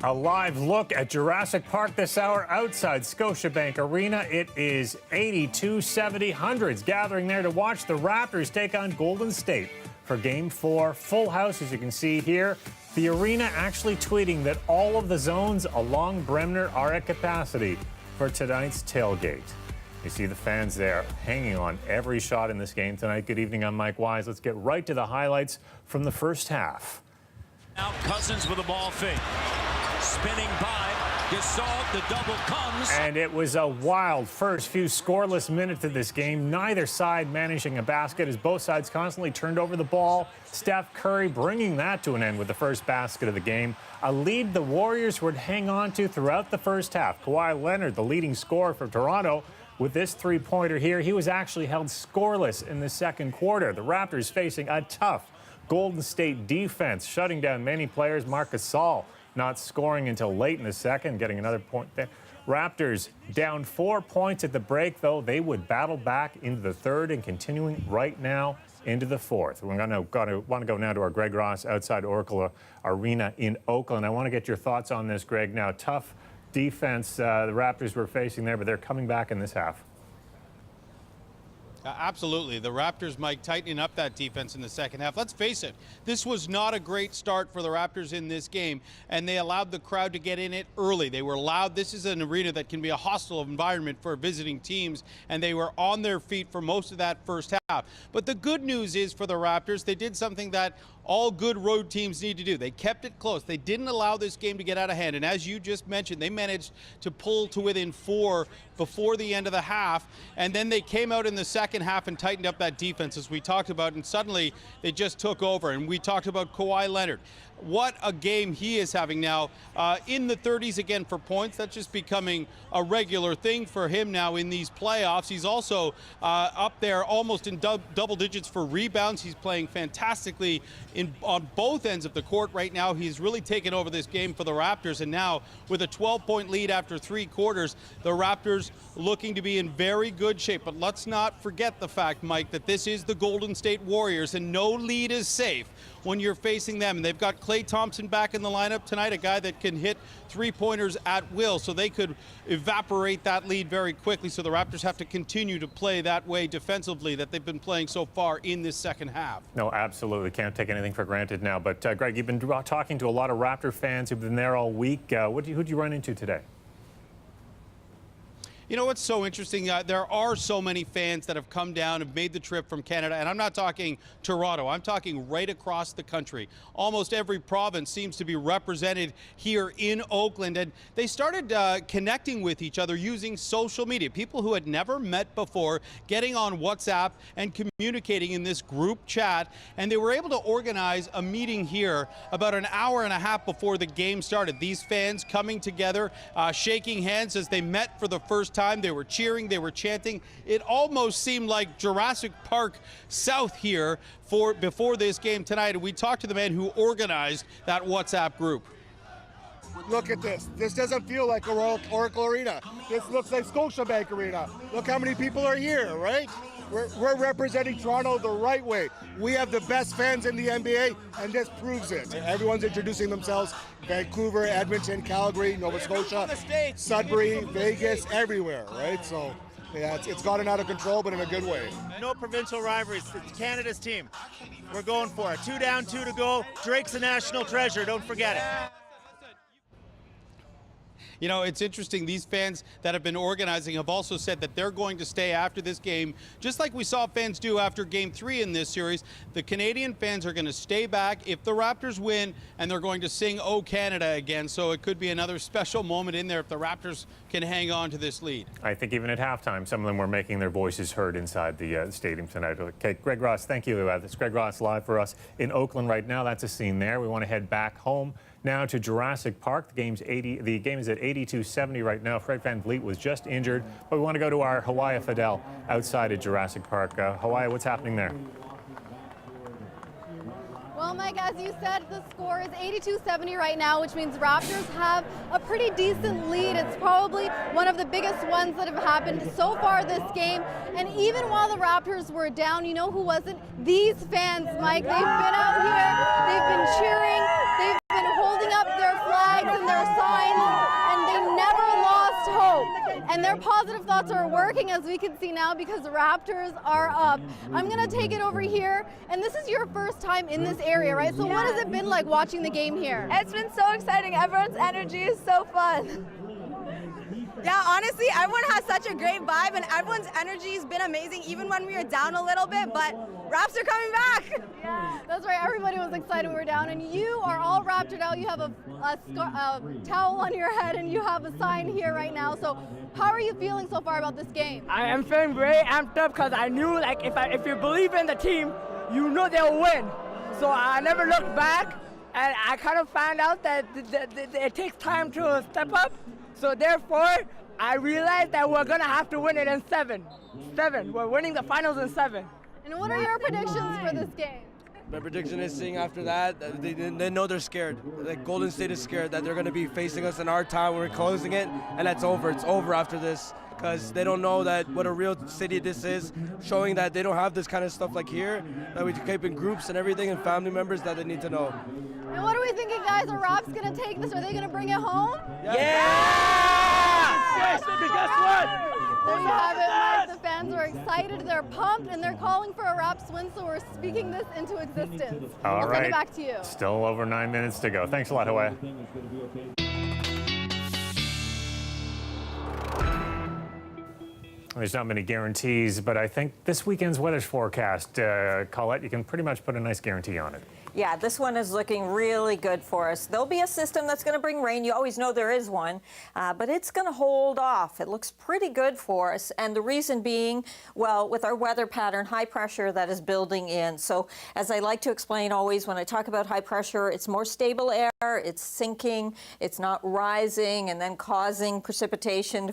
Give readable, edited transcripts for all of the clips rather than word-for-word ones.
A live look at Jurassic Park this hour outside Scotiabank Arena. It is 82-70, hundreds gathering there to watch the Raptors take on Golden State for Game 4. Full house, as you can see here. The arena actually tweeting that all of the zones along Bremner are at capacity for tonight's tailgate. You see the fans there hanging on every shot in this game tonight. Good evening, I'm Mike Wise. Let's get right to the highlights from the first half. Now Cousins with a ball fake. Spinning by, Gasol, the double comes. And it was a wild first few scoreless minutes of this game. Neither side managing a basket as both sides constantly turned over the ball. Steph Curry bringing that to an end with the first basket of the game. A lead the Warriors would hang on to throughout the first half. Kawhi Leonard, the leading scorer for Toronto, with this three-pointer here. He was actually held scoreless in the second quarter. The Raptors facing a tough Golden State defense, shutting down many players. Marc Gasol not scoring until late in the second, getting another point there. Raptors down 4 points at the break, though. They would battle back into the third and continuing right now into the fourth. We're want to go now to our Greg Ross outside Oracle Arena in Oakland. I want to get your thoughts on this, Greg. Now, tough defense the Raptors were facing there, but they're coming back in this half. Absolutely. The Raptors, Mike, tightening up that defense in the second half. Let's face it, this was not a great start for the Raptors in this game, and they allowed the crowd to get in it early. They were loud. This is an arena that can be a hostile environment for visiting teams, and they were on their feet for most of that first half. But the good news is for the Raptors, they did something that all good road teams need to do. They kept it close. They didn't allow this game to get out of hand. And as you just mentioned, they managed to pull to within 4 before the end of the half. And then they came out in the second half and tightened up that defense, as we talked about. And suddenly they just took over. And we talked about Kawhi Leonard. What a game he is having now. In the 30s again for points. That's just becoming a regular thing for him now in these playoffs. He's also up there almost in double digits for rebounds. He's playing fantastically on both ends of the court right now. He's really taken over this game for the Raptors. And now with a 12-point lead after 3 quarters, the Raptors looking to be in very good shape. But let's not forget the fact, Mike, that this is the Golden State Warriors, and no lead is safe when you're facing them. And they've got Klay Thompson back in the lineup tonight, a guy that can hit three-pointers at will, so they could evaporate that lead very quickly. So the Raptors have to continue to play that way defensively that they've been playing so far in this second half. No, absolutely. Can't take anything for granted now. But, Greg, you've been talking to a lot of Raptor fans who've been there all week. Who'd you run into today? You know what's so interesting? There are so many fans that have come down and made the trip from Canada, and I'm not talking Toronto. I'm talking right across the country. Almost every province seems to be represented here in Oakland, and they started connecting with each other using social media. People who had never met before getting on WhatsApp and communicating in this group chat, and they were able to organize a meeting here about an hour and a half before the game started. These fans coming together, shaking hands as they met for the first time. They were cheering, they were chanting. It almost seemed like Jurassic Park South here before this game tonight. And we talked to the man who organized that WhatsApp group. Look at this. This doesn't feel like Oracle Arena. This looks like Scotiabank Arena. Look how many people are here, right? We're representing Toronto the right way. We have the best fans in the NBA, and this proves it. Everyone's introducing themselves. Vancouver, Edmonton, Calgary, Nova Scotia, Sudbury, Vegas, everywhere, right? So, yeah, it's gotten out of control, but in a good way. No provincial rivalries. It's Canada's team. We're going for it. 2 down, 2 to go. Drake's a national treasure. Don't forget it. You know, it's interesting. These fans that have been organizing have also said that they're going to stay after this game, just like we saw fans do after Game 3 in this series. The Canadian fans are going to stay back if the Raptors win, and they're going to sing "Oh Canada" again. So it could be another special moment in there if the Raptors can hang on to this lead. I think even at halftime, some of them were making their voices heard inside the stadium tonight. Okay, Greg Ross, thank you. This is Greg Ross live for us in Oakland right now. That's a scene there. We want to head back home now to Jurassic Park. The game is at 82-70 right now. Fred VanVleet was just injured, but we want to go to our Hawaii Fidel outside of Jurassic Park. Hawaii, what's happening there? Well, Mike, as you said, the score is 82-70 right now, which means Raptors have a pretty decent lead. It's probably one of the biggest ones that have happened so far this game. And even while the Raptors were down, you know who wasn't? These fans, Mike. They've been out here, they've been cheering, they've been holding up their flags and their our positive thoughts are working, as we can see now, because the Raptors are up. I'm going to take it over here, and this is your first time in this area, right? So what has it been like watching the game here? It's been so exciting. Everyone's energy is so fun. Yeah, honestly, everyone has such a great vibe, and everyone's energy has been amazing, even when we were down a little bit, but Raps are coming back. Yeah, that's right. Everybody was excited we were down, and you are all Raptored out. You have a towel on your head, and you have a sign here right now. So how are you feeling so far about this game? I am feeling very amped up because I knew, like, if you believe in the team, you know they'll win. So I never looked back, and I kind of found out that it takes time to step up. So therefore, I realized that we're going to have to win it in 7. We're winning the finals in 7. And what are your predictions for this game? My prediction is seeing after that, they know they're scared. Like Golden State is scared that they're going to be facing us in our town. We're closing it, and that's over. It's over after this because they don't know that what a real city this is, showing that they don't have this kind of stuff like here, that we keep in groups and everything and family members that they need to know. And what are we thinking, guys? Are Raps going to take this? Are they going to bring it home? Yeah! Yes, because guess what? There you have it, Mike. The fans are excited, they're pumped, and they're calling for a Raps win, so we're speaking this into existence. All right. Send it back to you. Still over 9 minutes to go. Thanks a lot, Hawaii. There's not many guarantees, but I think this weekend's weather's forecast, Colette, you can pretty much put a nice guarantee on it. Yeah, this one is looking really good for us. There'll be a system that's going to bring rain. You always know there is one, but it's going to hold off. It looks pretty good for us. And the reason being, well, with our weather pattern, high pressure that is building in. So as I like to explain always when I talk about high pressure, it's more stable air, it's sinking, it's not rising and then causing precipitation.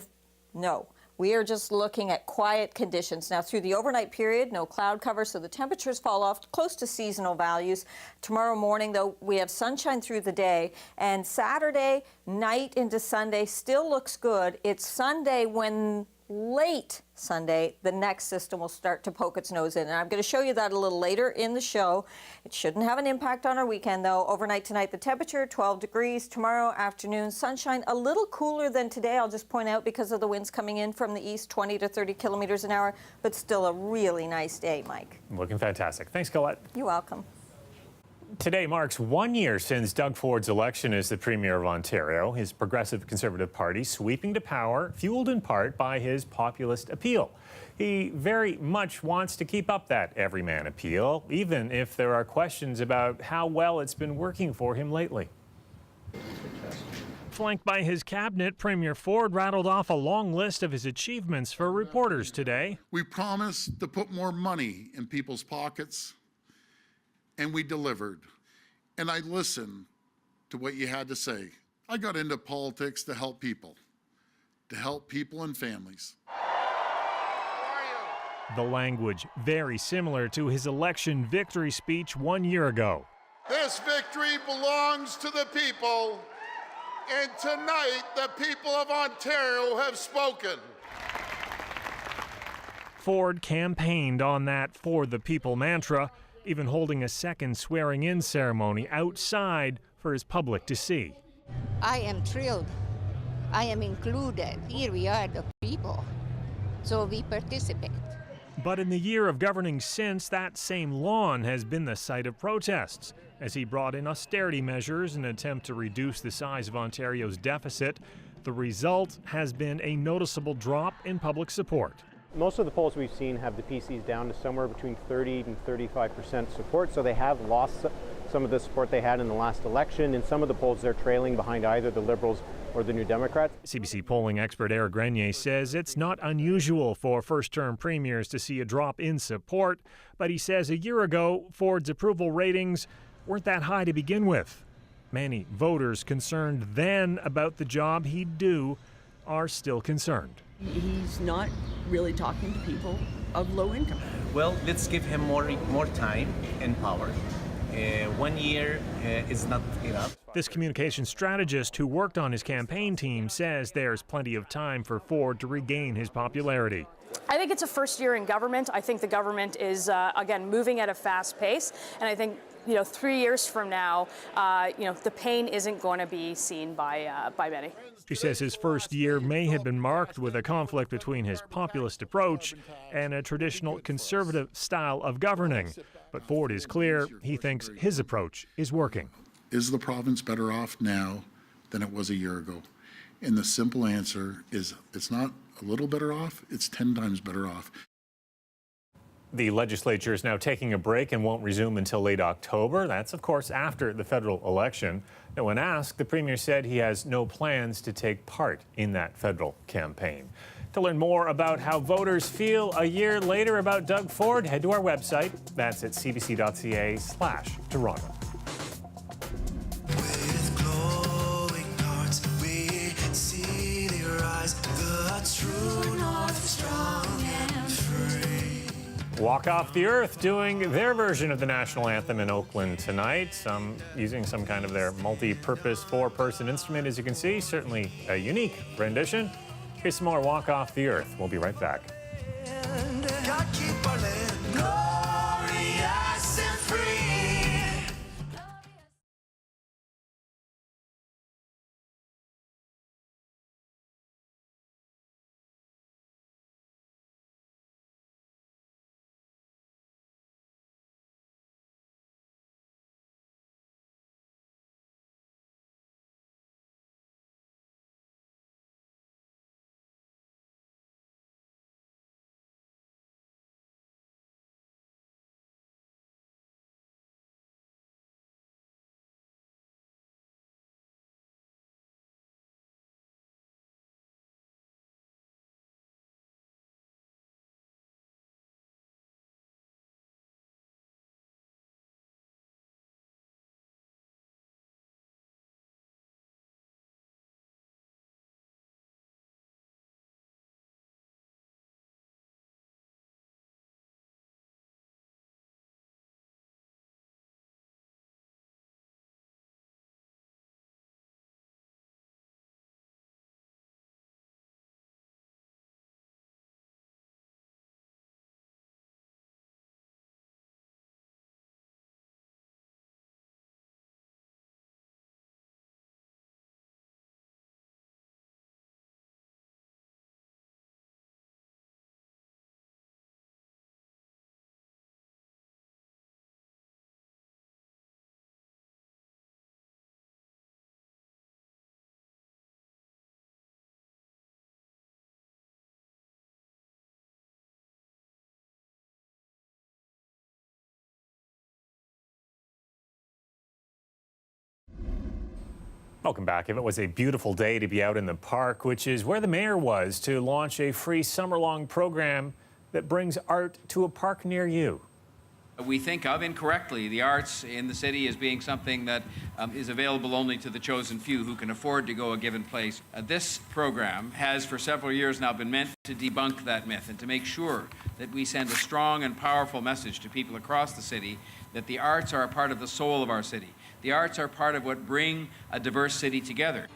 No. We are just looking at quiet conditions. Now, through the overnight period, no cloud cover, so the temperatures fall off close to seasonal values. Tomorrow morning, though, we have sunshine through the day, and Saturday night into Sunday still looks good. It's Sunday when late Sunday, the next system will start to poke its nose in. And I'm going to show you that a little later in the show. It shouldn't have an impact on our weekend, though. Overnight tonight, the temperature, 12 degrees. Tomorrow afternoon, sunshine, a little cooler than today, I'll just point out, because of the winds coming in from the east, 20 to 30 kilometers an hour, but still a really nice day, Mike. Looking fantastic. Thanks, Colette. You're welcome. Today marks 1 year since Doug Ford's election as the Premier of Ontario, his Progressive Conservative Party sweeping to power, fueled in part by his populist appeal. He very much wants to keep up that everyman appeal, even if there are questions about how well it's been working for him lately. Flanked by his cabinet, Premier Ford rattled off a long list of his achievements for reporters today. We promised to put more money in people's pockets, and we delivered. And I listened to what you had to say. I got into politics to help people and families. The language very similar to his election victory speech 1 year ago. This victory belongs to the people, and tonight the people of Ontario have spoken. Ford campaigned on that For the People mantra, even holding a second swearing-in ceremony outside for his public to see. I am thrilled. I am included. Here we are, the people. So we participate. But in the year of governing since, that same lawn has been the site of protests, as he brought in austerity measures in an attempt to reduce the size of Ontario's deficit. The result has been a noticeable drop in public support. Most of the polls we've seen have the PCs down to somewhere between 30 and 35% support, so they have lost some of the support they had in the last election. In some of the polls, they're trailing behind either the Liberals or the New Democrats. CBC polling expert Eric Grenier says it's not unusual for first-term premiers to see a drop in support, but he says a year ago, Ford's approval ratings weren't that high to begin with. Many voters concerned then about the job he'd do are still concerned. He's not really talking to people of low income. Well, let's give him more time and power. 1 year is not enough. This communication strategist who worked on his campaign team says there's plenty of time for Ford to regain his popularity. I think it's a first year in government. I think the government is, again, moving at a fast pace. And I think, 3 years from now, the pain isn't going to be seen by many. She says his first year may have been marked with a conflict between his populist approach and a traditional conservative style of governing. But Ford is clear he thinks his approach is working. Is the province better off now than it was a year ago? And the simple answer is it's not a little better off, it's 10 times better off. The legislature is now taking a break and won't resume until late October. That's, of course, after the federal election. Now, when asked, the premier said he has no plans to take part in that federal campaign. To learn more about how voters feel a year later about Doug Ford, head to our website. That's at cbc.ca/Toronto. Walk Off the Earth doing their version of the national anthem in Oakland tonight. Using some kind of their multi-purpose 4-person instrument, as you can see. Certainly a unique rendition. Here's some more Walk Off the Earth. We'll be right back. Welcome back. If it was a beautiful day to be out in the park, which is where the mayor was to launch a free summer-long program that brings art to a park near you. We think of incorrectly the arts in the city as being something that is available only to the chosen few who can afford to go a given place. This program has for several years now been meant to debunk that myth and to make sure that we send a strong and powerful message to people across the city that the arts are a part of the soul of our city. The arts are part of what bring a diverse city together.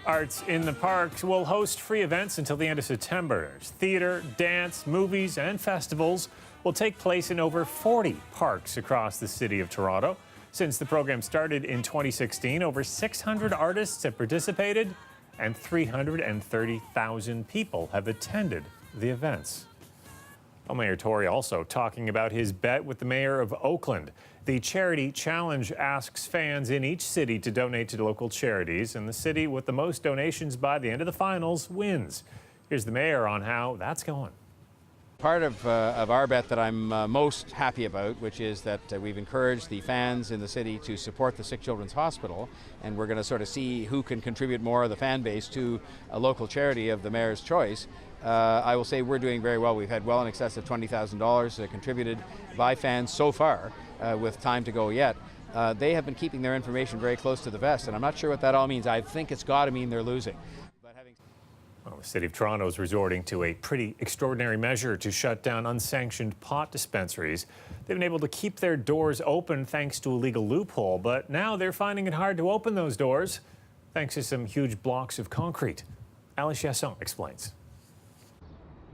Arts in the Parks will host free events until the end of September. Theater, dance, movies, and festivals will take place in over 40 parks across the city of Toronto. Since the program started in 2016, over 600 artists have participated and 330,000 people have attended the events. Well, Mayor Tory also talking about his bet with the mayor of Oakland. The Charity Challenge asks fans in each city to donate to local charities, and the city with the most donations by the end of the finals wins. Here's the mayor on how that's going. Part of our bet that I'm most happy about, which is that we've encouraged the fans in the city to support the Sick Children's Hospital, and we're going to sort of see who can contribute more of the fan base to a local charity of the mayor's choice. I will say we're doing very well. We've had well in excess of $20,000 contributed by fans so far, with time to go yet. They have been keeping their information very close to the vest, and I'm not sure what that all means. I think it's got to mean they're losing. Well, the City of Toronto is resorting to a pretty extraordinary measure to shut down unsanctioned pot dispensaries. They've been able to keep their doors open thanks to a legal loophole, but now they're finding it hard to open those doors thanks to some huge blocks of concrete. Alice Chasson explains.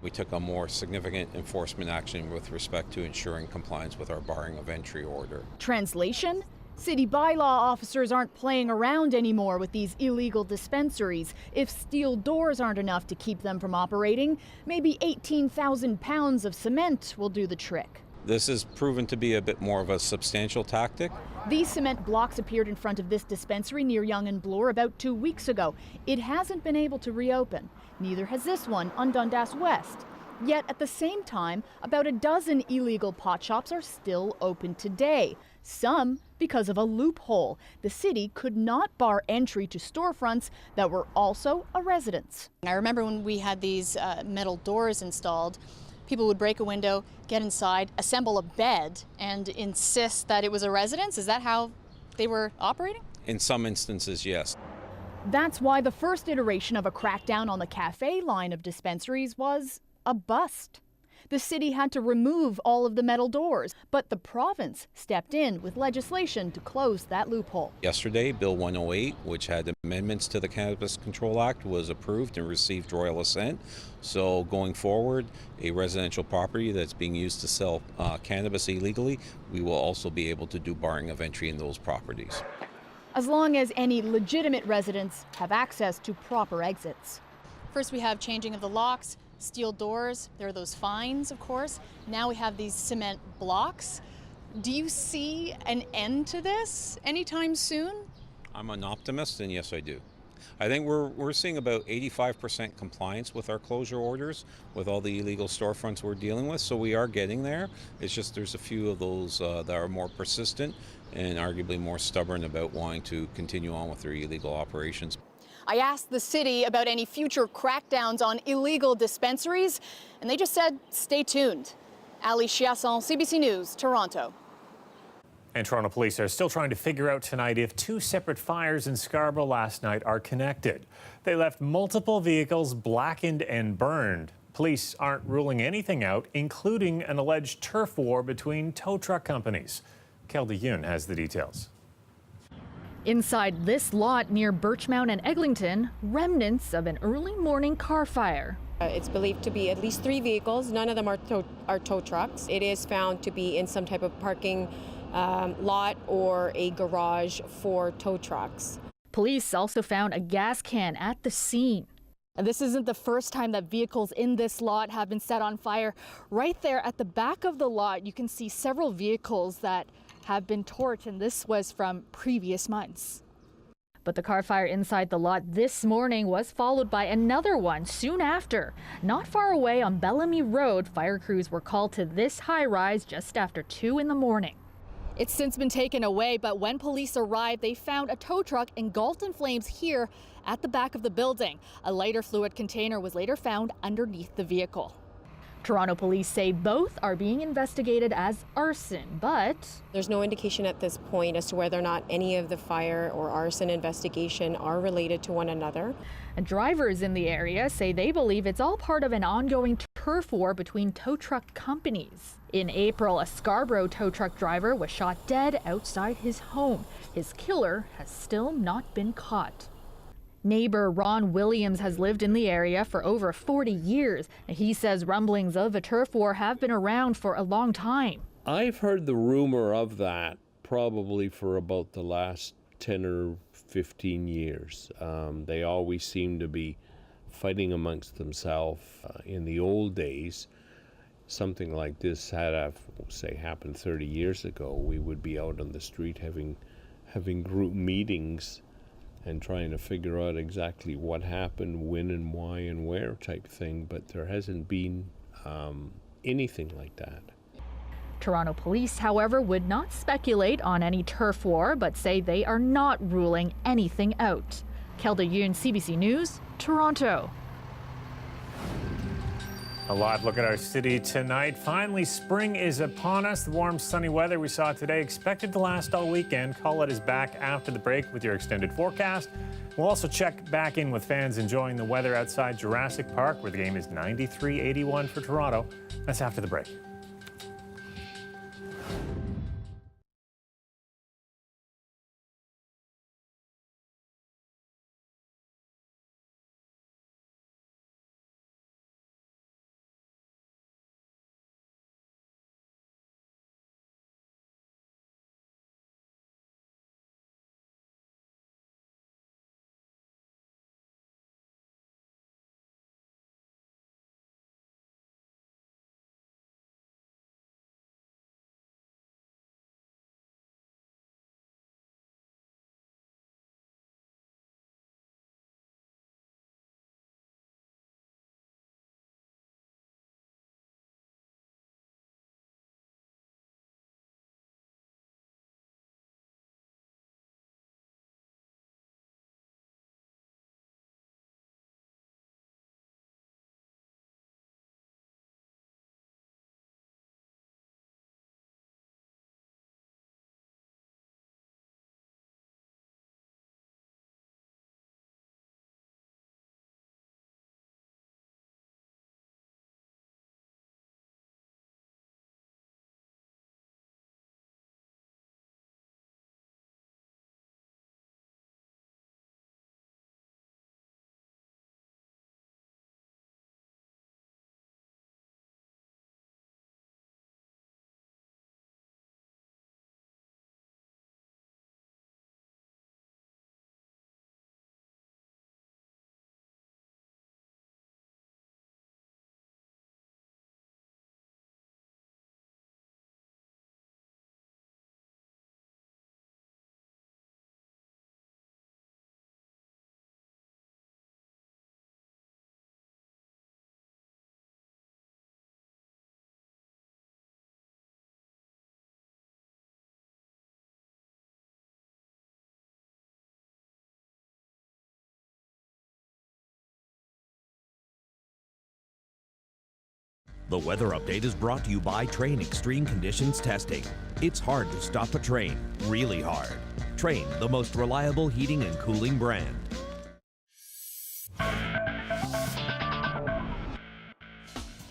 We took a more significant enforcement action with respect to ensuring compliance with our barring of entry order. Translation? City bylaw officers aren't playing around anymore with these illegal dispensaries. If steel doors aren't enough to keep them from operating, maybe 18,000 pounds of cement will do the trick. This has proven to be a bit more of a substantial tactic. These cement blocks appeared in front of this dispensary near Yonge and Bloor about 2 weeks ago. It hasn't been able to reopen. Neither has this one on Dundas West. Yet at the same time, about a dozen illegal pot shops are still open today. Some because of a loophole. The city could not bar entry to storefronts that were also a residence. I remember when we had these metal doors installed, people would break a window, get inside, assemble a bed, and insist that it was a residence. Is that how they were operating? In some instances, yes. That's why the first iteration of a crackdown on the cafe line of dispensaries was a bust. The city had to remove all of the metal doors, but the province stepped in with legislation to close that loophole. Yesterday, Bill 108, which had amendments to the Cannabis Control Act, was approved and received royal assent. So going forward, a residential property that's being used to sell cannabis illegally, we will also be able to do barring of entry in those properties. As long as any legitimate residents have access to proper exits. First we have changing of the locks, steel doors, there are those fines, of course. Now we have these cement blocks. Do you see an end to this anytime soon? I'm an optimist, and yes, I do. I think we're seeing about 85% compliance with our closure orders with all the illegal storefronts we're dealing with, so we are getting there. It's just there's a few of those that are more persistent and arguably more stubborn about wanting to continue on with their illegal operations. I asked the city about any future crackdowns on illegal dispensaries, and they just said, stay tuned. Ali Chiasson, CBC News, Toronto. And Toronto police are still trying to figure out tonight if two separate fires in Scarborough last night are connected. They left multiple vehicles blackened and burned. Police aren't ruling anything out, including an alleged turf war between tow truck companies. Kelda Yoon has the details. Inside this lot near Birchmount and Eglinton, remnants of an early morning car fire. It's believed to be at least 3 vehicles. None of them are tow trucks. It is found to be in some type of parking lot or a garage for tow trucks. Police also found a gas can at the scene. And this isn't the first time that vehicles in this lot have been set on fire. Right there at the back of the lot, you can see several vehicles that have been torched, and this was from previous months. But the car fire inside the lot this morning was followed by another one soon after. Not far away on Bellamy Road, fire crews were called to this high-rise just after 2 in the morning. It's since been taken away, but when police arrived, they found a tow truck engulfed in flames here at the back of the building. A lighter fluid container was later found underneath the vehicle. Toronto police say both are being investigated as arson, but there's no indication at this point as to whether or not any of the fire or arson investigation are related to one another. And drivers in the area say they believe it's all part of an ongoing turf war between tow truck companies. In April, a Scarborough tow truck driver was shot dead outside his home. His killer has still not been caught. Neighbor Ron Williams has lived in the area for over 40 years. He says rumblings of a turf war have been around for a long time. I've heard the rumor of that probably for about the last 10 or 15 years. They always seem to be fighting amongst themselves. In the old days, something like this had, say, happened 30 years ago. We would be out on the street having group meetings and trying to figure out exactly what happened, when and why and where type thing, but there hasn't been anything like that. Toronto police, however, would not speculate on any turf war, but say they are not ruling anything out. Kelda Yoon, CBC News, Toronto. A live look at our city tonight. Finally, spring is upon us. The warm, sunny weather we saw today expected to last all weekend. Call It is back after the break with your extended forecast. We'll also check back in with fans enjoying the weather outside Jurassic Park, where the game is 93-81 for Toronto. That's after the break. The weather update is brought to you by Train Extreme Conditions Testing. It's hard to stop a train, really hard. Train, the most reliable heating and cooling brand.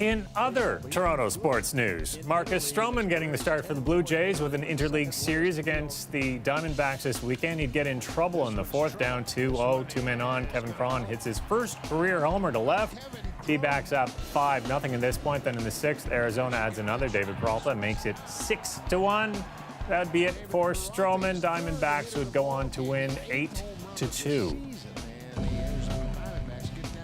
In other Toronto sports news, Marcus Stroman getting the start for the Blue Jays with an interleague series against the Diamondbacks this weekend. He'd get in trouble in the fourth, down 2-0, 2 men on. Kevin Cron hits his first career homer to left. He backs up 5-0 at this point. Then in the sixth, Arizona adds another. David Peralta makes it 6-1. That'd be it for Stroman. Diamondbacks would go on to win 8-2.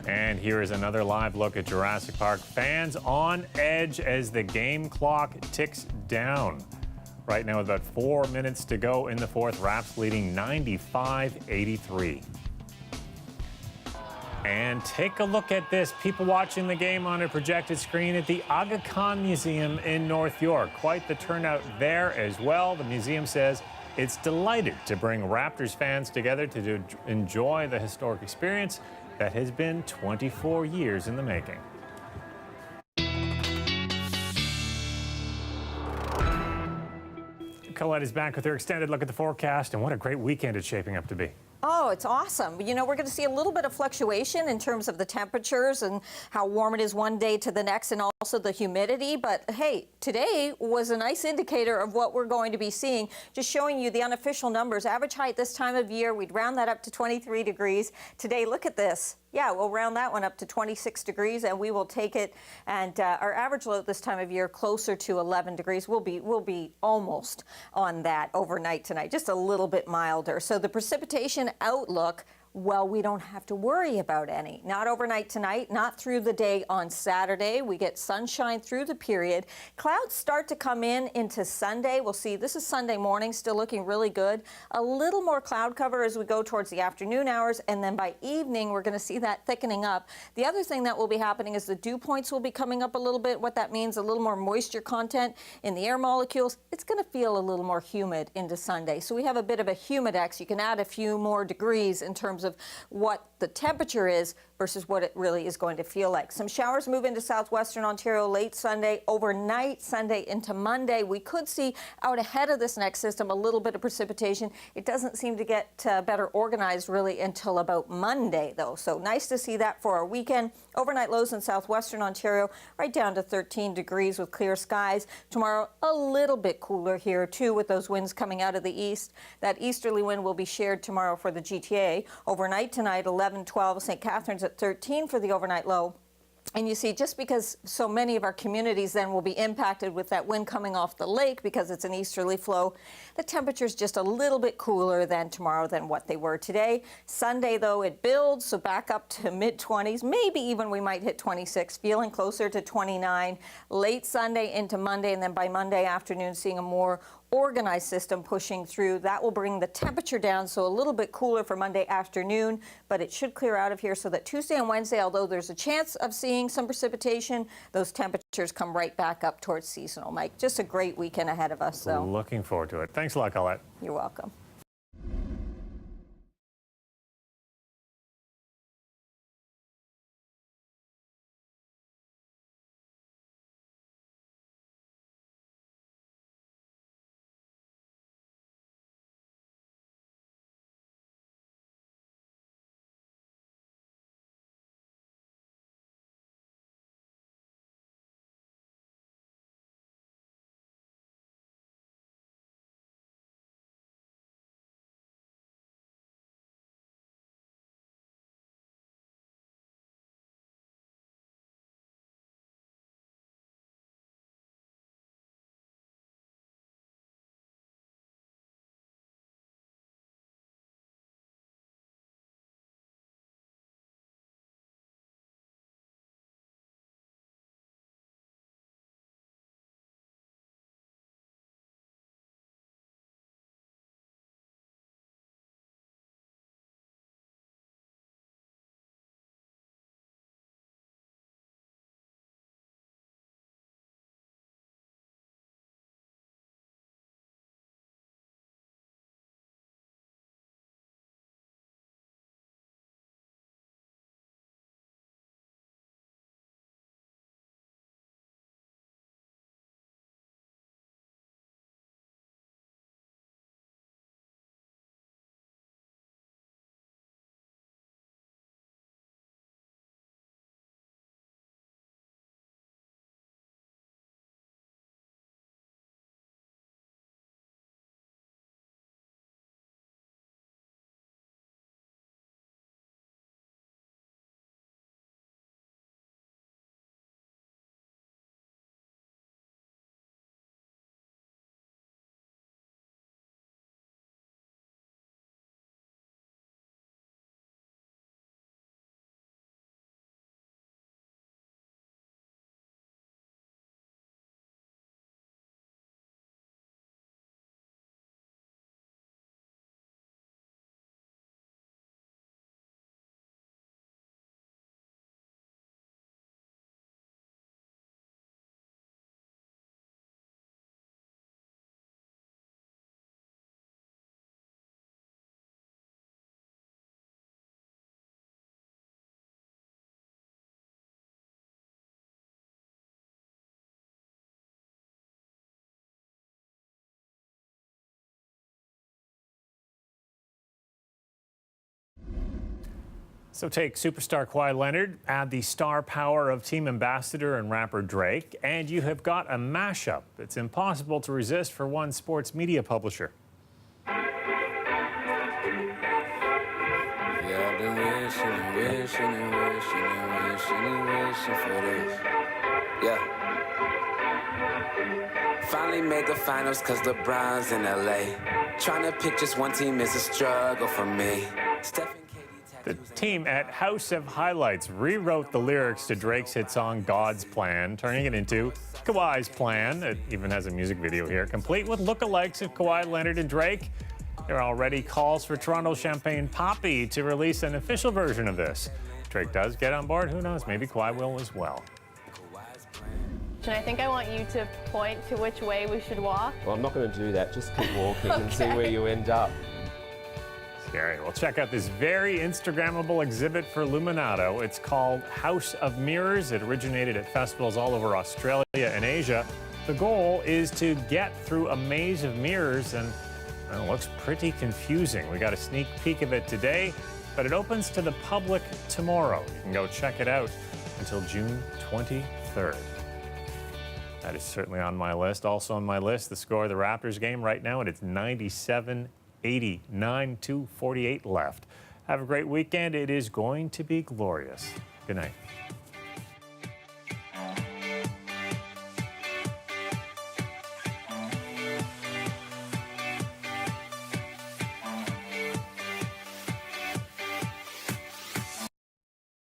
And here is another live look at Jurassic Park. Fans on edge as the game clock ticks down. Right now, with about 4 minutes to go in the fourth, Raps leading 95-83. And take a look at this. People watching the game on a projected screen at the Aga Khan Museum in North York. Quite the turnout there as well. The museum says it's delighted to bring Raptors fans together to enjoy the historic experience that has been 24 years in the making. Colette is back with her extended look at the forecast, and what a great weekend it's shaping up to be. Oh, it's awesome. You know, we're going to see a little bit of fluctuation in terms of the temperatures and how warm it is one day to the next, and also the humidity. But hey, today was a nice indicator of what we're going to be seeing. Just showing you the unofficial numbers. Average height this time of year, we'd round that up to 23 degrees. Today, look at this. Yeah, we'll round that one up to 26 degrees, and we will take it. And our average low this time of year, closer to 11 degrees. We'll be almost on that overnight tonight, just a little bit milder. So the precipitation outlook, well, we don't have to worry about any. Not overnight tonight, not through the day on Saturday. We get sunshine through the period. Clouds start to come in into Sunday. We'll see, this is Sunday morning, still looking really good. A little more cloud cover as we go towards the afternoon hours, and then by evening, we're going to see that thickening up. The other thing that will be happening is the dew points will be coming up a little bit. What that means, a little more moisture content in the air molecules. It's going to feel a little more humid into Sunday. So we have a bit of a humidex. You can add a few more degrees in terms of what the temperature is versus what it really is going to feel like. Some showers move into southwestern Ontario late Sunday, overnight Sunday into Monday. We could see out ahead of this next system a little bit of precipitation. It doesn't seem to get better organized really until about Monday, though. So nice to see that for our weekend. Overnight lows in southwestern Ontario right down to 13 degrees with clear skies. Tomorrow, a little bit cooler here, too, with those winds coming out of the east. That easterly wind will be shared tomorrow for the GTA. Overnight tonight, 11, 12, St. Catharines at 13 for the overnight low. And you see, just because so many of our communities then will be impacted with that wind coming off the lake because it's an easterly flow, the temperature's just a little bit cooler than tomorrow than what they were today. Sunday, though, it builds, so back up to mid-20s. Maybe even we might hit 26, feeling closer to 29. Late Sunday into Monday, and then by Monday afternoon, seeing a more organized system pushing through. That will bring the temperature down, so a little bit cooler for Monday afternoon, but it should clear out of here so that Tuesday and Wednesday, although there's a chance of seeing some precipitation, those temperatures come right back up towards seasonal, Mike. Just a great weekend ahead of us, though. Looking forward to it. Thanks a lot, Colette. You're welcome. So take superstar Kawhi Leonard, add the star power of team ambassador and rapper Drake, and you have got a mashup that's impossible to resist for one sports media publisher. Yeah, I've been wishing and wishing and wishing and wishing and wishing for this. Yeah. Finally made the finals cause LeBron's in LA. Trying to pick just one team is a struggle for me. The team at House of Highlights rewrote the lyrics to Drake's hit song God's Plan, turning it into Kawhi's Plan. It even has a music video here, complete with lookalikes of Kawhi Leonard and Drake. There are already calls for Toronto Champagne Poppy to release an official version of this. If Drake does get on board, who knows, maybe Kawhi will as well. And I think I want you to point to which way we should walk. Well, I'm not going to do that. Just keep walking and see where you end up. Scary. Well, check out this very Instagrammable exhibit for Luminato. It's called House of Mirrors. It originated at festivals all over Australia and Asia. The goal is to get through a maze of mirrors, and well, it looks pretty confusing. We got a sneak peek of it today, but it opens to the public tomorrow. You can go check it out until June 23rd. That is certainly on my list. Also on my list, the score of the Raptors game right now, and it's 97-80, 9:48 left. Have a great weekend. It is going to be glorious. Good night.